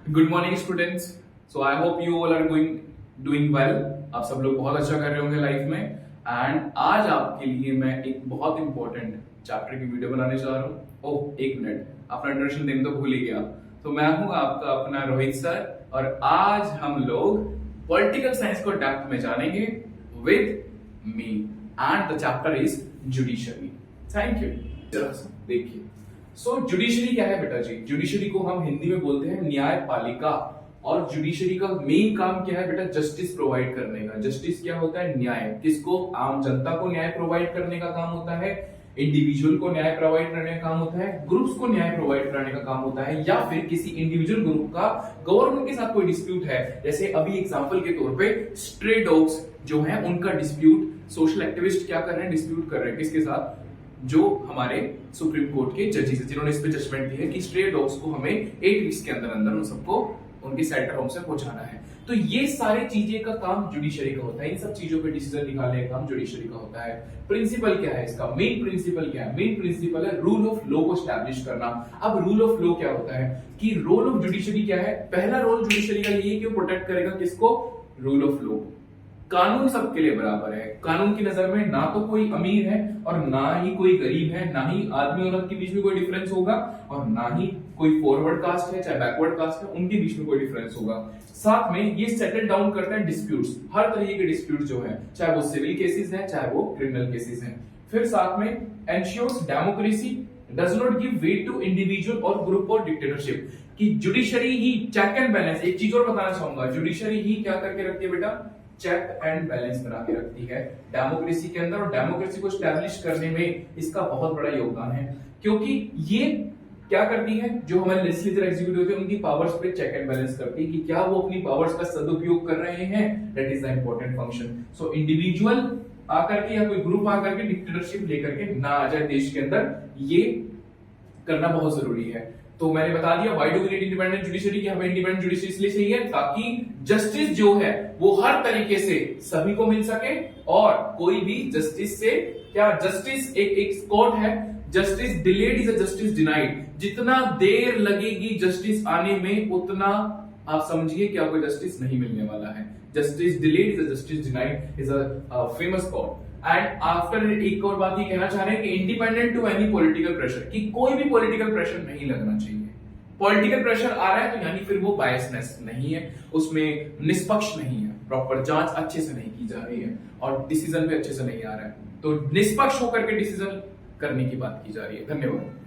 Good morning students. So I hope you all are doing well. आप सब लोग बहुत अच्छा कर रहे होंगे लाइफ में। एंड आज आपके लिए मैं एक बहुत इंपॉर्टेंट चैप्टर की वीडियो बनाने जा रहा हूँ। ओह एक मिनट, अपना इंट्रोडक्शन देने तो भूल ही गया। तो मैं हूँ आपका अपना रोहित सर और आज हम लोग पॉलिटिकल साइंस को डेप्थ में जानेंगे with me and the chapter is judiciary. Thank you. देखिए, जुडिशरी क्या है बेटा जी? जुडिशरी को हम हिंदी में बोलते हैं न्यायपालिका। और जुडिशरी का मेन काम क्या है बेटा? जस्टिस प्रोवाइड करने का। जस्टिस क्या होता है? न्याय। किसको? आम जनता को न्याय प्रोवाइड करने का काम होता है, इंडिविजुअल को न्याय प्रोवाइड करने का काम होता है, ग्रुप्स को न्याय प्रोवाइड करने का काम होता है, या फिर किसी इंडिविजुअल ग्रुप का गवर्नमेंट के साथ कोई डिस्प्यूट है। जैसे अभी एग्जांपल के तौर पे स्ट्रे डॉग्स जो है उनका डिस्प्यूट सोशल एक्टिविस्ट क्या कर रहे हैं? डिस्प्यूट कर रहे हैं किसके साथ? जो हमारे सुप्रीम कोर्ट के जजेस है जिन्होंने इस पे जजमेंट दी है कि स्ट्रे डॉग्स को हमें 8 वीक्स के अंदर अंदर उन सबको उनके सेल्टर होम से पहुंचाना है। तो ये सारी चीजें का काम जुडिशरी का होता है। इन सब चीजों पे डिसीजन निकालने का काम जुडिशरी का होता है। प्रिंसिपल क्या है इसका? मेन प्रिंसिपल क्या है? मेन प्रिंसिपल है रूल ऑफ लॉ को स्टैब्लिश करना। अब रूल ऑफ लॉ क्या होता है कि रोल ऑफ जुडिशरी क्या है? पहला रोल जुडिशरी का ये है कि वो प्रोटेक्ट करेगा किसको? Rule of law. कानून सबके लिए बराबर है। कानून की नजर में ना तो कोई अमीर है और ना ही कोई गरीब है, ना ही आदमी औरत के बीच में कोई डिफरेंस होगा और ना ही कोई फॉरवर्ड कास्ट है चाहे बैकवर्ड कास्ट है उनके बीच में कोई डिफरेंस होगा। साथ में ये सेटल डाउन करता है डिस्प्यूट्स, हर तरीके के डिस्प्यूट जो है, चाहे वो सिविल केसेस है चाहे वो क्रिमिनल केसेस हैं। फिर साथ में ensures democracy, does not give weight to individual और ग्रुप और डिक्टेटरशिप। कि जुडिशरी ही चेक एंड बैलेंस। एक चीज और बताना चाहूंगा, जुडिशरी ही क्या करके रखती है बेटा? चेक एंड बैलेंस बना के रखती है डेमोक्रेसी के अंदर। और डेमोक्रेसी को स्टैब्लिश करने में इसका बहुत बड़ा योगदान है, क्योंकि ये क्या करती है? जो हमारे लेजिस्लेचर एग्जीक्यूटिव होते हैं उनकी पावर्स पे चेक एंड बैलेंस करती है कि क्या वो अपनी पावर्स का सदुपयोग कर रहे हैं। That is the important function. So individual आकर के या कोई ग्रुप आकर के डिक्टेटरशिप लेकर के ना आ जाए देश के अंदर, ये करना बहुत जरूरी है। तो मैंने बता दिया why do we need independent judiciary, कि हमें इंडिपेंडेंट जुडिशरी इसलिए चाहिए ताकि जस्टिस जो है वो हर तरीके से सभी को मिल सके और कोई भी जस्टिस से क्या? जस्टिस एक कोट है, justice delayed is a justice denied. जितना देर लगेगी जस्टिस आने में उतना आप समझिए कि आपको जस्टिस नहीं मिलने वाला है। Justice delayed is a justice denied is a famous quote. And after एक और बात ये कहना चाह रहे हैं कि independent to any political pressure, कि कोई भी पॉलिटिकल प्रेशर नहीं लगना चाहिए। पॉलिटिकल प्रेशर आ रहा है तो यानी फिर वो बायसनेस नहीं है, उसमें निष्पक्ष नहीं है, प्रॉपर जांच अच्छे से नहीं की जा रही है और डिसीजन भी अच्छे से नहीं आ रहा है। तो निष्पक्ष होकर के डिसीजन करने की बात की जा रही है। धन्यवाद।